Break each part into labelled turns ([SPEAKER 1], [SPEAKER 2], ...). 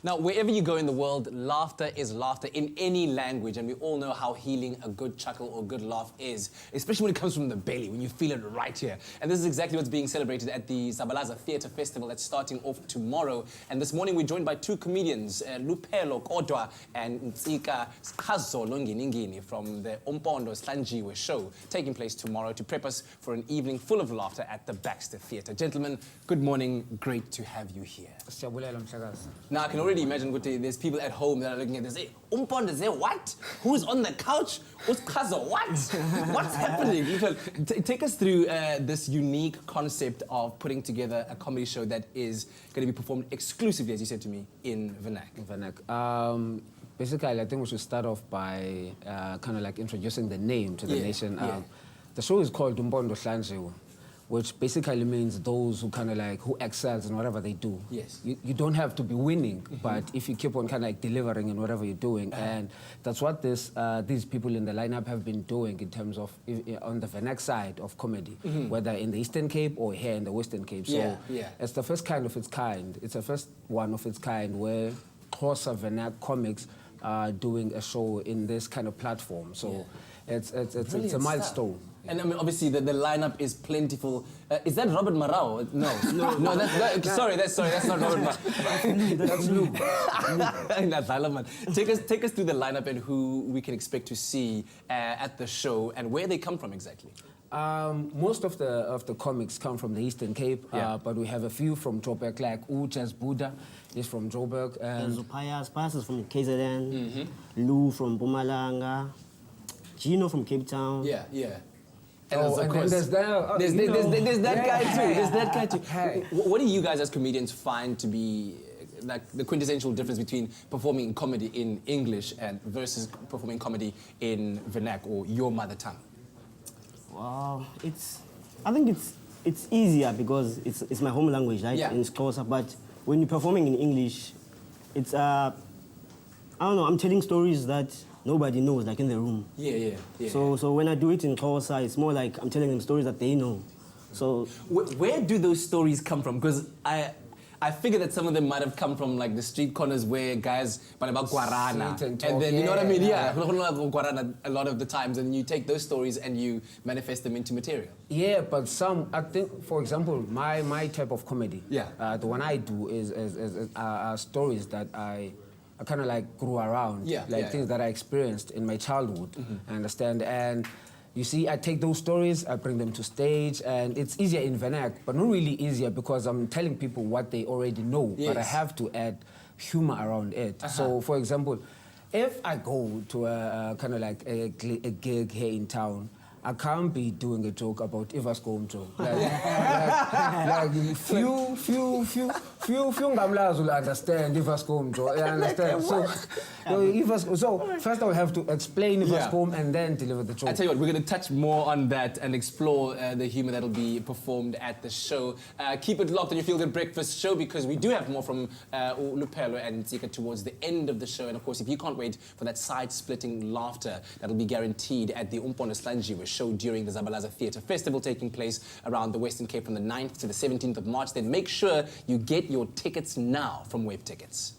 [SPEAKER 1] Now, wherever you go in the world, laughter is laughter in any language, and we all know how healing a good chuckle or good laugh is, especially when it comes from the belly, when you feel it right here. And this is exactly what's being celebrated at the Zabalaza Theatre Festival that's starting off tomorrow. And this morning we're joined by two comedians, Luphelo Kodwa and Ntiska Sqhazolo, Ngini-Ngini, from the oMpondo Zihlanjiwe show, taking place tomorrow to prep us for an evening full of laughter at the Baxter Theatre. Gentlemen, good morning. Great to have you here. Now, I can already imagine there's people at home that are looking at this. Hey, oMpondo is there? What? Who's on the couch? Sqhazolo, what? What's happening? Take us through this unique concept of putting together a comedy show that is going to be performed exclusively, as you said to me, in Vernac.
[SPEAKER 2] Basically, I think we should start off by kind of like introducing the name to the nation. The show is called oMpondo Zihlanjiwe, which basically means those who kind of like, who excels in whatever they do.
[SPEAKER 1] Yes.
[SPEAKER 2] You don't have to be winning, but if you keep on kind of like delivering in whatever you're doing, and that's what these people in the lineup have been doing in terms of, on the Vernac side of comedy, whether in the Eastern Cape or here in the Western Cape. So it's the first kind of its kind. It's the first one of its kind where Xhosa Vernac comics are doing a show in this kind of platform. So it's a milestone.
[SPEAKER 1] And I mean, obviously, the lineup is plentiful. Is that Robert Marao? No, that's not Robert Marao.
[SPEAKER 2] That's Luke.
[SPEAKER 1] Take us through the lineup and who we can expect to see at the show and where they come from exactly.
[SPEAKER 2] Most of the comics come from the Eastern Cape, but we have a few from Joburg, like Jazz Buddha is from Joburg. And
[SPEAKER 3] Pius is from KZN, Lou from Mpumalanga, Gino from Cape Town.
[SPEAKER 1] And then there's that guy too. There's that guy too. Hey. What do you guys as comedians find to be like the quintessential difference between performing comedy in English and versus performing comedy in Vernac or your mother tongue?
[SPEAKER 3] Wow, I think it's easier because it's my home language, right? In Xhosa. But when you're performing in English, it's I don't know. I'm telling stories that nobody knows, like in the room. So when I do it in Xhosa, it's more like I'm telling them stories that they know. So
[SPEAKER 1] where do those stories come from? Because I figure that some of them might have come from like the street corners where guys but about guarana, and then you know what I mean? Guarana a lot of the times, and you take those stories and you manifest them into material.
[SPEAKER 2] Yeah, but some, I think, for example, my type of comedy, the one I do is stories that I kind of like grew around, things that I experienced in my childhood. I understand, and you see, I take those stories, I bring them to stage, and it's easier in Vernac, but not really easier because I'm telling people what they already know, but I have to add humor around it. So, for example, if I go to a kind of like a gig here in town, I can't be doing a joke about Ivaskomjo. Like few Gamlas will understand Ivaskomjo. I understand. So first I'll have to explain Ivaskom and then deliver the joke.
[SPEAKER 1] I tell you what, we're going to touch more on that and explore the humor that'll be performed at the show. Keep it locked on your Feel Good Breakfast show because we do have more from Luphelo and Ntiska towards the end of the show. And of course, if you can't wait for that side-splitting laughter that'll be guaranteed at the oMpondo Zihlanjiwe show during the Zabalaza Theatre Festival taking place around the Western Cape from the 9th to the 17th of March, then make sure you get your tickets now from Web Tickets.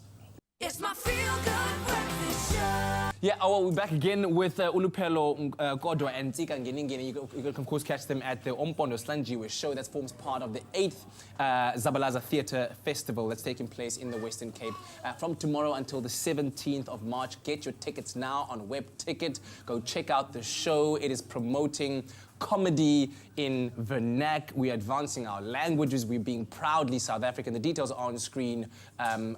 [SPEAKER 4] It's my Feel Good Breakfast show.
[SPEAKER 1] We're back again with Luphelo Kodwa and Ngini-Ngini. You can, of course, catch them at the oMpondo Zihlanjiwe show that forms part of the 8th Zabalaza Theatre Festival that's taking place in the Western Cape from tomorrow until the 17th of March. Get your tickets now on Web Ticket. Go check out the show. It is promoting comedy in Vernac. We're advancing our languages. We're being proudly South African. The details are on screen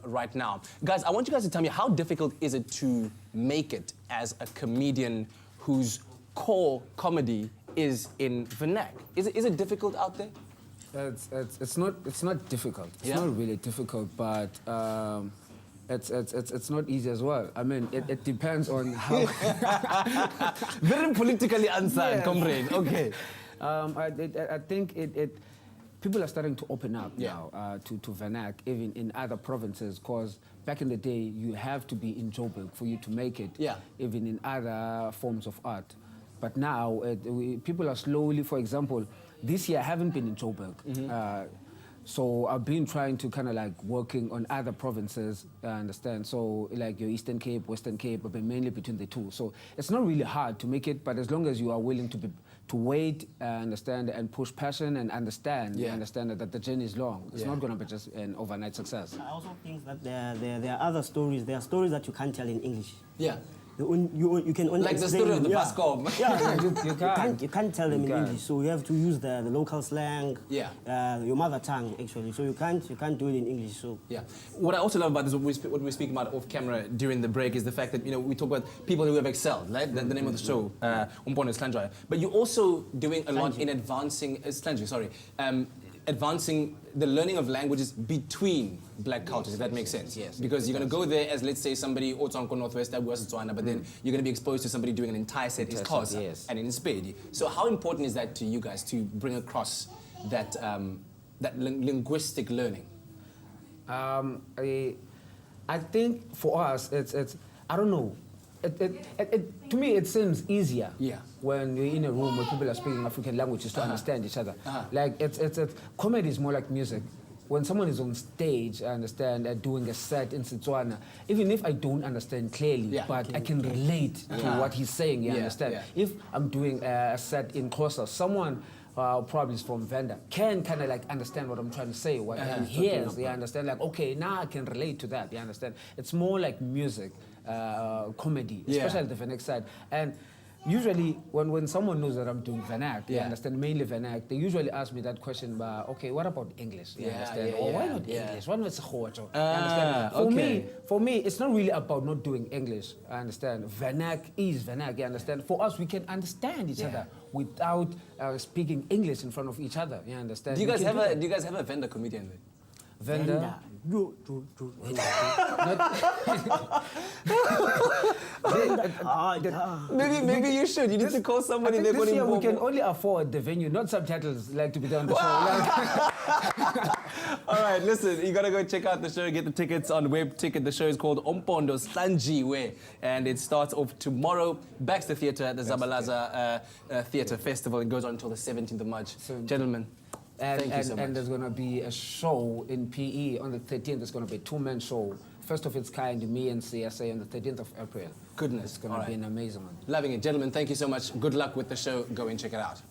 [SPEAKER 1] right now. Guys, I want you guys to tell me, how difficult is it to make it as a comedian whose core comedy is in Vernac? Is it difficult out there?
[SPEAKER 2] It's not difficult. It's not really difficult, but it's not easy as well. I mean, it depends on how.
[SPEAKER 1] Very politically answered, comrade. Okay.
[SPEAKER 2] I think people are starting to open up now to Vernac, even in other provinces, because back in the day, you have to be in Joburg for you to make it, even in other forms of art. But now, people are slowly, for example, this year I haven't been in Joburg. So I've been trying to kind of like working on other provinces, I understand. So like your Eastern Cape, Western Cape, but mainly between the two. So it's not really hard to make it, but as long as you are willing to wait, understand, and push passion and understand, you understand that the journey is long. It's not going to be just an overnight success.
[SPEAKER 3] I also think that there are other stories. There are stories that you can't tell in English.
[SPEAKER 1] Yeah.
[SPEAKER 3] You can only
[SPEAKER 1] like the story of the Pascom.
[SPEAKER 3] You can't tell them in English, so you have to use the local slang, your mother tongue actually. So you can't do it in English. So
[SPEAKER 1] what I also love about this, what we're speaking about off camera during the break, is the fact that we talk about people who have excelled, right? The name of the show, oMpondo Zihlanjiwe. But you're also doing a lot in advancing, advancing the learning of languages between black cultures, if that makes sense.
[SPEAKER 2] Yes.
[SPEAKER 1] Because you're going to go there as, let's say, somebody Otsonko Northwest, Botswana, but then you're going to be exposed to somebody doing an entire set in Xhosa and in Sepedi. So how important is that to you guys to bring across that linguistic learning?
[SPEAKER 2] I think for us, it's I don't know. To me, it seems easier when you're in a room where people are speaking African languages to understand each other. Like comedy is more like music. When someone is on stage, I understand, doing a set in Setswana, even if I don't understand clearly, but I can relate to what he's saying, you understand? If I'm doing a set in Xhosa, someone probably is from Venda, can kind of like understand what I'm trying to say, what he hears, you understand? Like, okay, now I can relate to that, you understand? It's more like music, comedy, especially the Vernac side. And usually, when someone knows that I'm doing Vernac, you understand, mainly Vernac, they usually ask me that question, okay, what about English? You understand? Or why not English? Why not Sekgojo? For me, it's not really about not doing English, I understand. Vernac is Vernac, you understand? For us, we can understand each other without speaking English in front of each other, you understand?
[SPEAKER 1] Do you guys have a Venda comedian there?
[SPEAKER 2] Venda?
[SPEAKER 1] Maybe you should. You need to call somebody.
[SPEAKER 2] I think this year we can only afford the venue, not subtitles like to be done on the show.
[SPEAKER 1] All right, listen, you gotta go check out the show, get the tickets on Web Ticket. The show is called oMpondo Zihlanjiwe, and it starts off tomorrow, Baxter Theatre at the Zabalaza Theatre Festival. It goes on until the 17th of March. So, gentlemen, thank you so much.
[SPEAKER 2] And there's going to be a show in PE on the 13th. There's going to be a two-man show. First of its kind, me and CSA on the 13th of April.
[SPEAKER 1] Goodness.
[SPEAKER 2] It's going to be an amazing one.
[SPEAKER 1] Loving it. Gentlemen, thank you so much. Good luck with the show. Go and check it out.